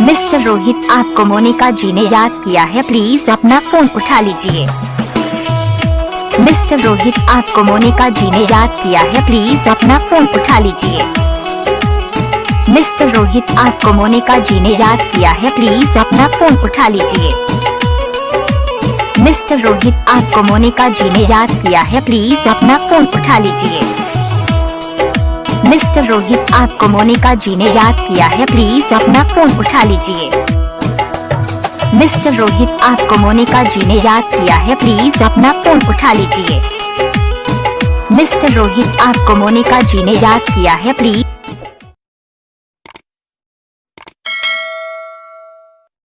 Mister Rohit, आपको मोनिका जी ने याद किया है, प्लीज अपना फोन उठा लीजिए। मिस्टर रोहित, आपको मोनिका जी ने याद किया है, प्लीज अपना फोन उठा लीजिए। मिस्टर रोहित, आपको मोनिका जी ने याद किया है, प्लीज अपना फोन उठा लीजिए। मिस्टर रोहित, आपको मोनिका जी ने याद किया है, प्लीज अपना फोन उठा लीजिए। मिस्टर रोहित, आपको मोनिका जी ने याद किया है, प्लीज अपना फोन उठा लीजिए। मिस्टर रोहित, आपको मोनिका जी ने याद किया है, प्लीज अपना फोन उठा लीजिए। मिस्टर रोहित, आपको मोनिका जी ने याद किया है, प्लीज